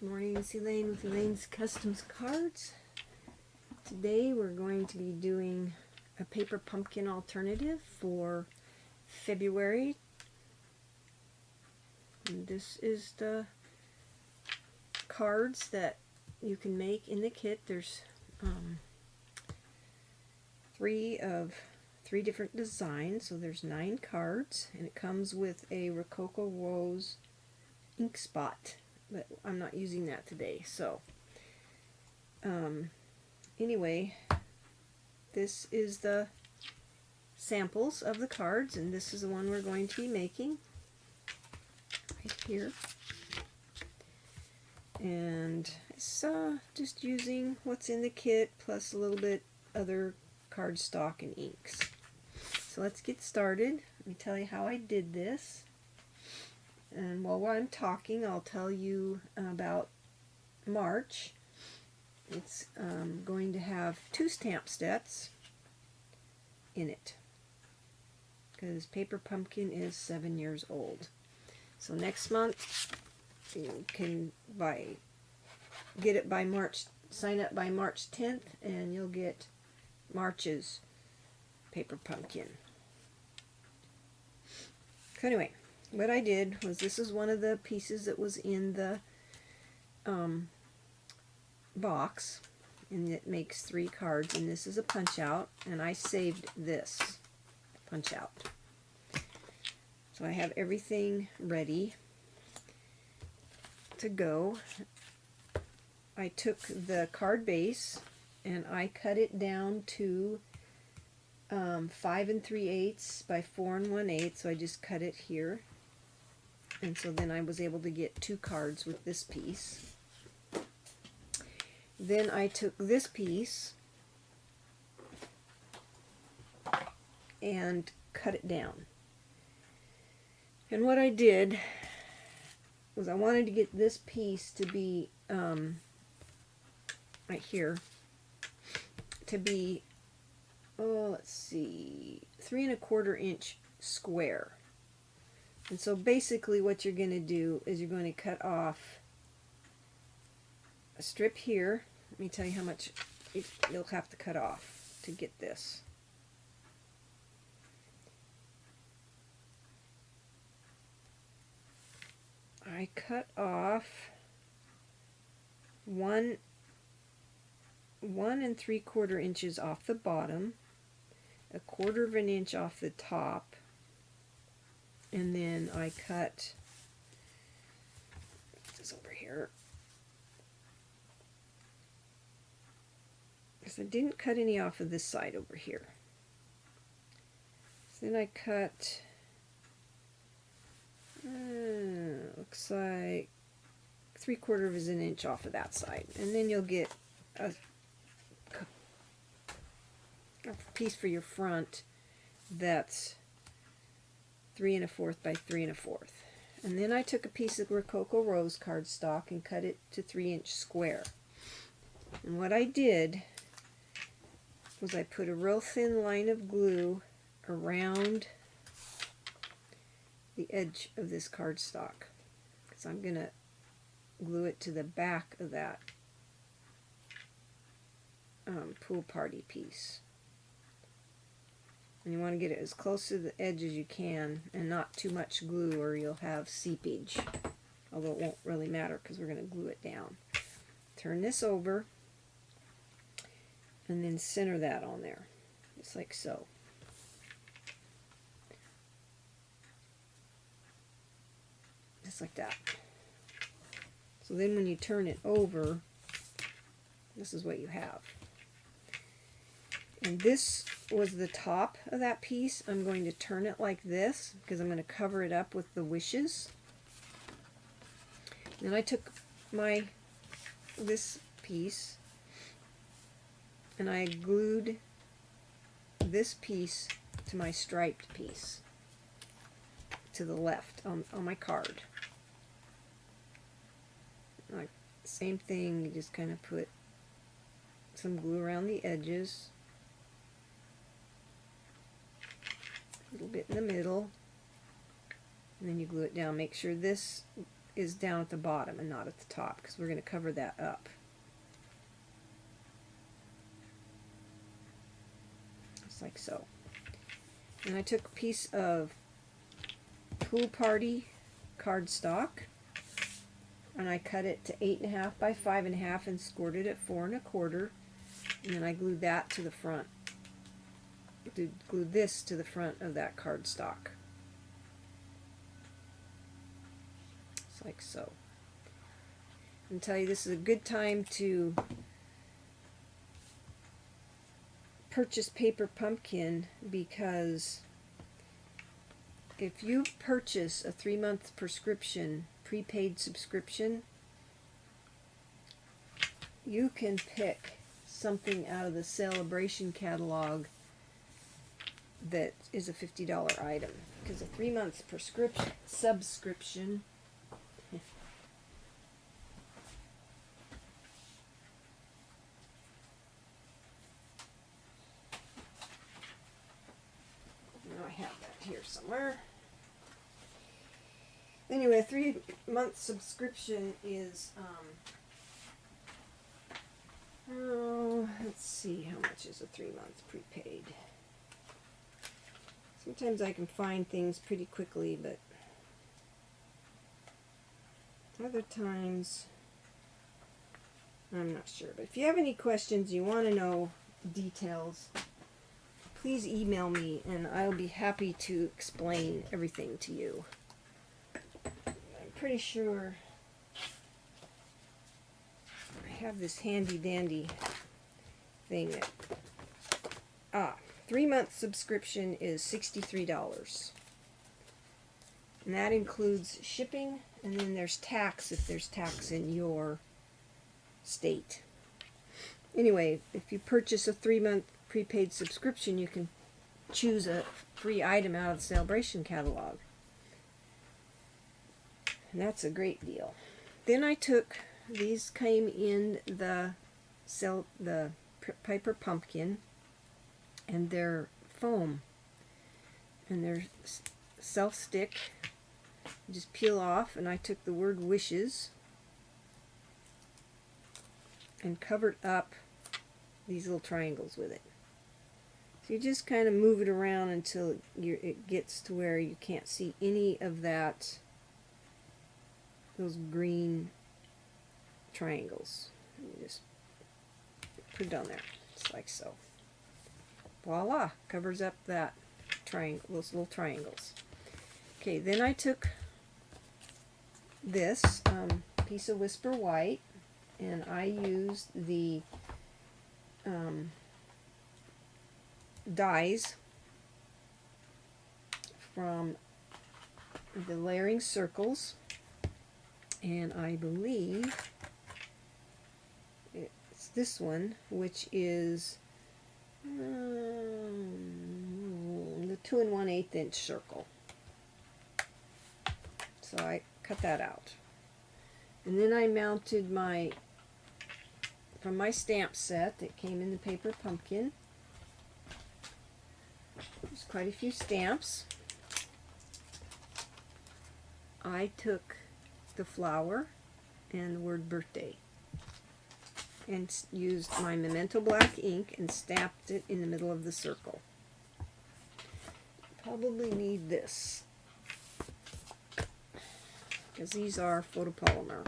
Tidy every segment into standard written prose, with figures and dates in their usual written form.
Good morning, it's Elaine with Elaine's Customs Cards. Today we're going to be doing a paper pumpkin alternative for February. And this is the cards that you can make in the kit. There's three different designs, so there's 9 cards, and it comes with a Rococo Rose ink spot, but I'm not using that today. So anyway, this is the samples of the cards, and this is the one we're going to be making right here. And it's just using what's in the kit plus a little bit other cardstock and inks. So let's get started. Let me tell you how I did this. And while I'm talking, I'll tell you about March. It's going to have 2 stamp sets in it because Paper Pumpkin is 7 years old. So next month you can get it by March, sign up by March 10th, and you'll get March's Paper Pumpkin. So anyway, what I did was, this is one of the pieces that was in the box, and it makes 3 cards, and this is a punch out, and I saved this punch out. So I have everything ready to go. I took the card base and I cut it down to 5 3/8 by 4 1/8, so I just cut it here. And so then I was able to get 2 cards with this piece. Then I took this piece and cut it down. And what I did was, I wanted to get this piece to be right here, to be, let's see, 3 1/4 inch square. And so basically what you're going to do is you're going to cut off a strip here. Let me tell you how much you'll have to cut off to get this. I cut off 1 3/4 inches off the bottom, 1/4 inch off the top, and then I cut this over here, because I didn't cut any off of this side over here. So then I cut, looks like 3/4 inch off of that side, and then you'll get a piece for your front that's 3 1/4 by 3 1/4. And then I took a piece of Rococo Rose cardstock and cut it to 3 inch square. And what I did was I put a real thin line of glue around the edge of this cardstock, because I'm going to glue it to the back of that pool party piece. And you want to get it as close to the edge as you can, and not too much glue, or you'll have seepage, although it won't really matter because we're going to glue it down. Turn this over and then center that on there, just like so. Just like that. So then when you turn it over, this is what you have. And this was the top of that piece. I'm going to turn it like this because I'm going to cover it up with the wishes. Then I took this piece and I glued this piece to my striped piece to the left on my card. Like, same thing, you just kind of put some glue around the edges, a little bit in the middle, and then you glue it down. Make sure this is down at the bottom and not at the top, because we're going to cover that up. Just like so. And I took a piece of Pool Party cardstock, and I cut it to 8.5 by 5.5 and scored it at 4 1/4, and then I glued that to the front. Glued this to the front of that cardstock. Just like so. And tell you, this is a good time to purchase paper pumpkin, because if you purchase a 3-month prescription, prepaid subscription, you can pick something out of the Celebration catalog that is a $50 item, because a 3-month subscription I have that here somewhere. Anyway, a 3-month subscription is, let's see, how much is a 3-month prepaid? Sometimes I can find things pretty quickly, but other times I'm not sure. But if you have any questions, you want to know details, please email me and I'll be happy to explain everything to you. I'm pretty sure I have this handy dandy thing that, 3-month subscription is $63. And that includes shipping, and then there's tax if there's tax in your state. Anyway, if you purchase a 3-month prepaid subscription, you can choose a free item out of the Celebration catalog. And that's a great deal. Then I took, these came in the paper pumpkin, and they're foam, and they're self-stick. You just peel off, and I took the word wishes and covered up these little triangles with it. So you just kind of move it around until it gets to where you can't see any of those green triangles. You just put it on there, just like so. Voila, covers up that triangle, those little triangles. Okay, then I took this piece of Whisper White, and I used the dies from the Layering Circles, and I believe it's this one, which is the 2 1/8 inch circle. So I cut that out, and then I mounted from my stamp set that came in the paper pumpkin. There's quite a few stamps. I took the flower and the word birthday and used my Memento black ink and stamped it in the middle of the circle. Probably need this, because these are photopolymer.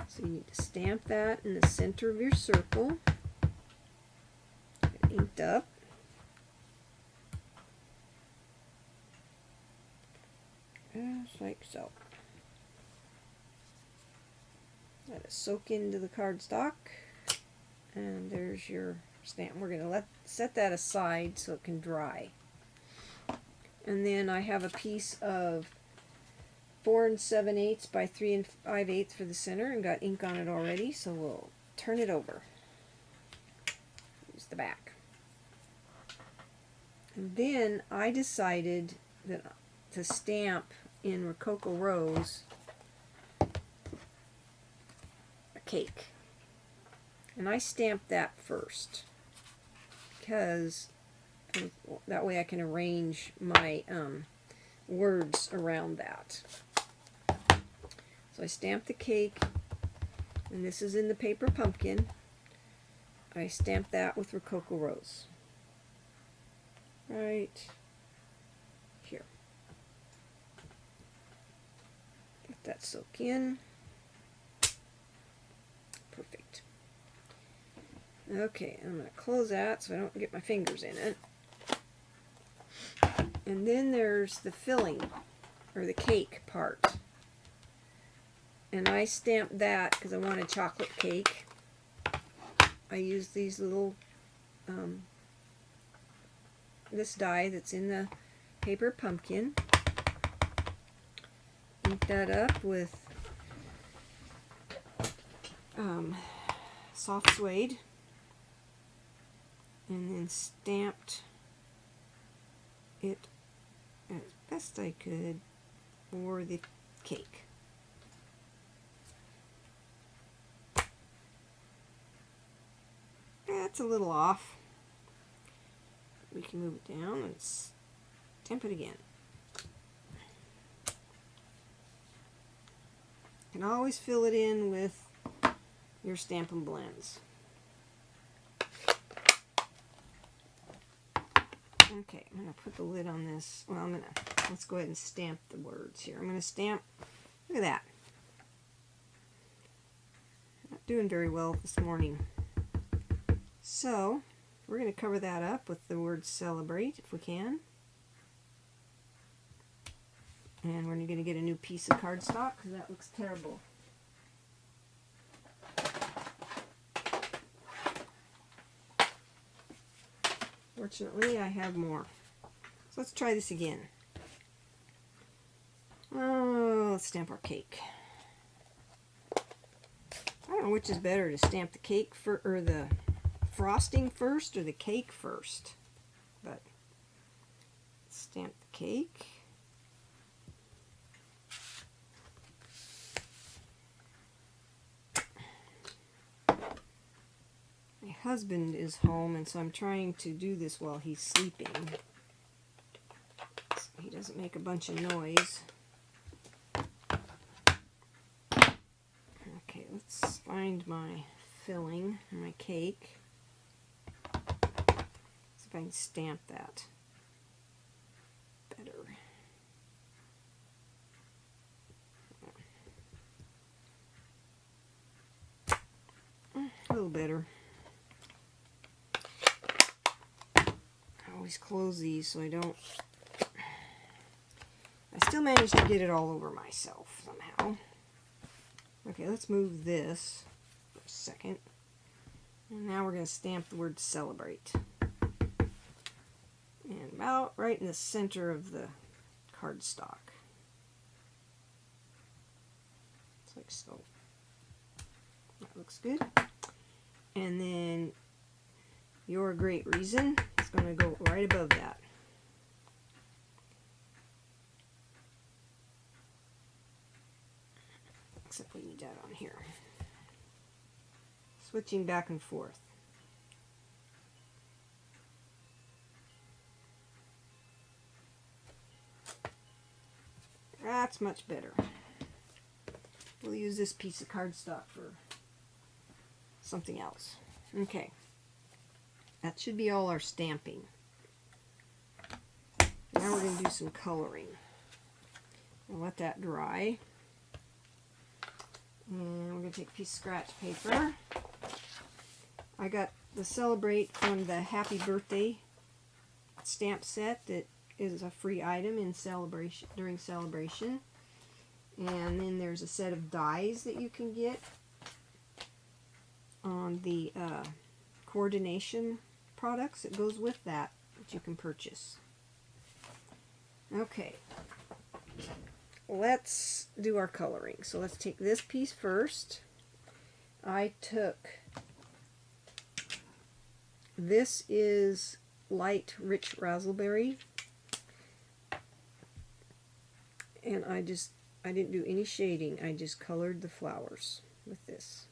So you need to stamp that in the center of your circle. Get it inked up. Just like so. Let it soak into the cardstock, and there's your stamp. We're going to set that aside so it can dry. And then I have a piece of 4 7/8 by 3 5/8 for the center, and got ink on it already, so we'll turn it over. Use the back. And then I decided to stamp in Rococo Rose a cake. And I stamped that first, because that way I can arrange my words around that. So I stamped the cake, and this is in the paper pumpkin. I stamped that with Rococo Rose. Right here. Let that soak in. Perfect. Okay, I'm going to close that so I don't get my fingers in it. And then there's the filling, or the cake part. And I stamped that because I want a chocolate cake. I used these little, this die that's in the paper pumpkin. Ink that up with soft suede. And then stamped it as best I could for the cake. That's a little off. We can move it down and stamp it again. You can always fill it in with your Stampin' blends. Okay, I'm going to put the lid on this. Well, let's go ahead and stamp the words here. I'm going to stamp, look at that. Not doing very well this morning. So, we're going to cover that up with the word celebrate if we can. And we're going to get a new piece of cardstock because that looks terrible. Fortunately, I have more. So let's try this again. Oh, let's stamp our cake. I don't know which is better, to stamp the cake or the frosting first or the cake first. But stamp the cake. My husband is home, and so I'm trying to do this while he's sleeping, so he doesn't make a bunch of noise. Okay, let's find my filling and my cake. See if I can stamp that better. A little better. Always close these so I don't. I still managed to get it all over myself somehow. Okay, let's move this for a second. And now we're going to stamp the word celebrate. And about right in the center of the cardstock. It's like so. That looks good. And then You're a Great Reason. It's going to go right above that. Except we need that on here. Switching back and forth. That's much better. We'll use this piece of cardstock for something else. Okay. That should be all our stamping. Now we're going to do some coloring. I'll let that dry. And we're going to take a piece of scratch paper. I got the Celebrate from the Happy Birthday stamp set that is a free item in celebration during celebration. And then there's a set of dies that you can get on the coordination products that goes with that you can purchase. Okay, let's do our coloring. So let's take this piece first. I took, this is light rich raspberry, and I didn't do any shading. I just colored the flowers with this.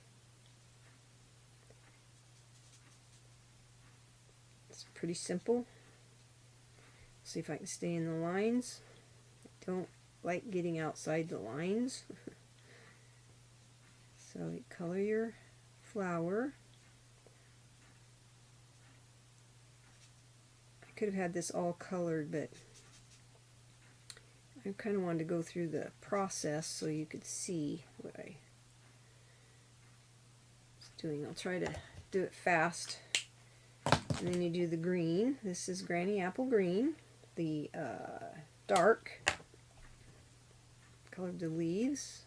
It's pretty simple. See if I can stay in the lines. I don't like getting outside the lines. So you color your flower. I could have had this all colored, but I kind of wanted to go through the process so you could see what I was doing. I'll try to do it fast. And then you do the green. This is Granny Apple Green. The dark. Colored the leaves.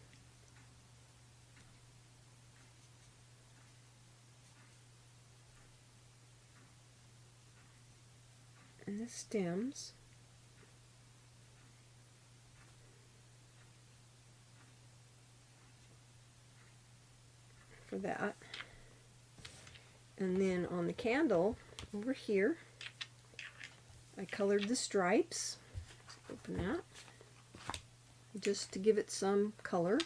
And the stems. For that. And then on the candle over here, I colored the stripes. Open that. Just to give it some color.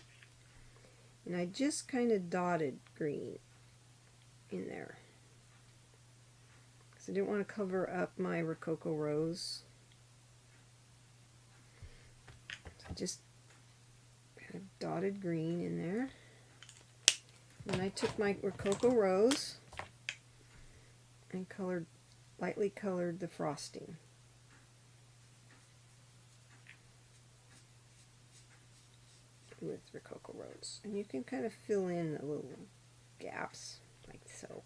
And I just kind of dotted green in there. Because I didn't want to cover up my Rococo Rose. So I just kind of dotted green in there. And I took my Rococo Rose and lightly colored the frosting. With Rococo Rose. And you can kind of fill in the little gaps like so.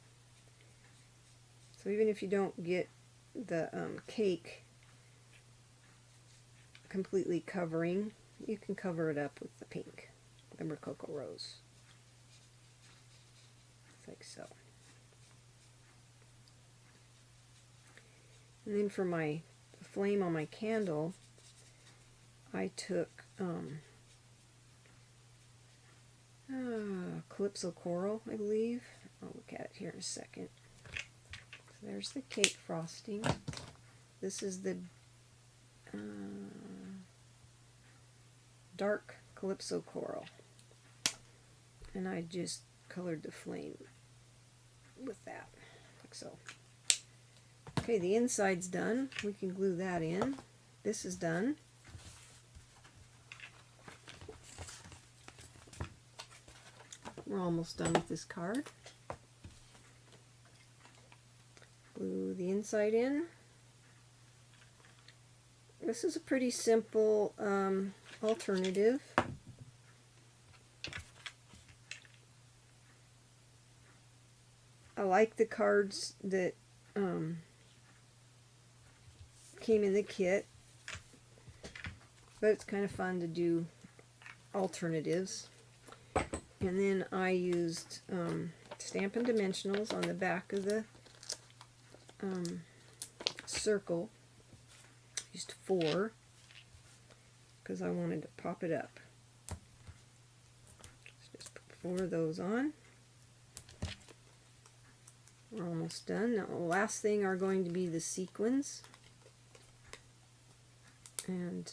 So even if you don't get the cake completely covering, you can cover it up with the pink, the Rococo Rose. Like so. And then for my flame on my candle, I took Calypso Coral, I believe. I'll look at it here in a second. So there's the cake frosting. This is the dark Calypso Coral. And I just colored the flame with that, like so. Okay, the inside's done. We can glue that in. This is done. We're almost done with this card. Glue the inside in. This is a pretty simple alternative. I like the cards that came in the kit, but it's kind of fun to do alternatives. And then I used Stampin' Dimensionals on the back of the circle. Used 4 because I wanted to pop it up. So just put 4 of those on. We're almost done. Now the last thing are going to be the sequins. And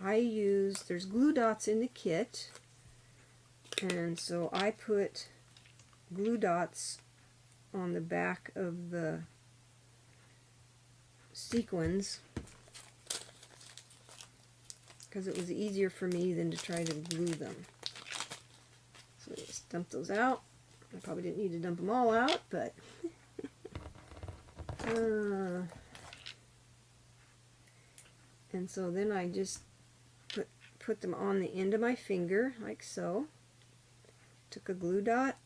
I used, there's glue dots in the kit, and so I put glue dots on the back of the sequins because it was easier for me than to try to glue them. So just dump those out. I probably didn't need to dump them all out, but and so then I just put them on the end of my finger, like so. Took a glue dot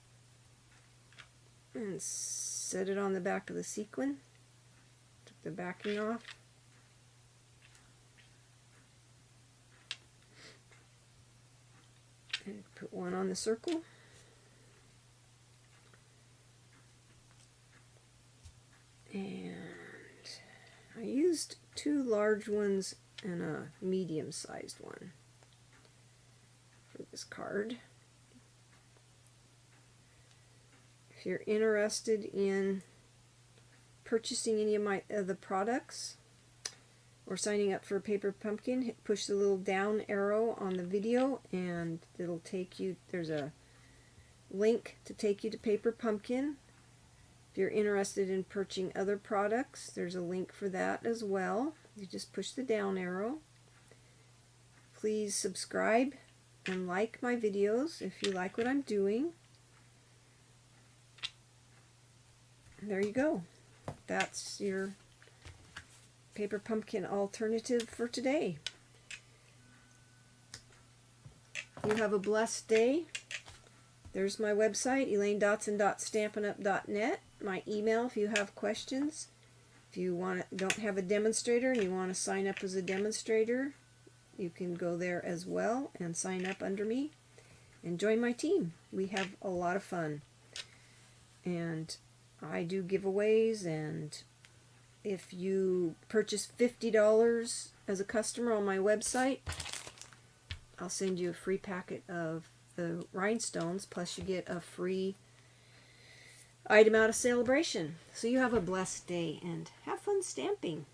and set it on the back of the sequin. Took the backing off. And put one on the circle. And I used 2 large ones and a medium-sized one for this card. If you're interested in purchasing any of the products or signing up for a Paper Pumpkin, push the little down arrow on the video and it'll take you, there's a link to take you to Paper Pumpkin. If you're interested in purchasing other products, there's a link for that as well. You just push the down arrow. Please subscribe and like my videos if you like what I'm doing. There you go. That's your paper pumpkin alternative for today. You have a blessed day. There's my website, elainedotson.stampinup.net. My email if you have questions. If you don't have a demonstrator and you want to sign up as a demonstrator, you can go there as well and sign up under me and join my team. We have a lot of fun. And I do giveaways, and if you purchase $50 as a customer on my website, I'll send you a free packet of the rhinestones, plus you get a free item out of Celebration. So you have a blessed day and have fun stamping.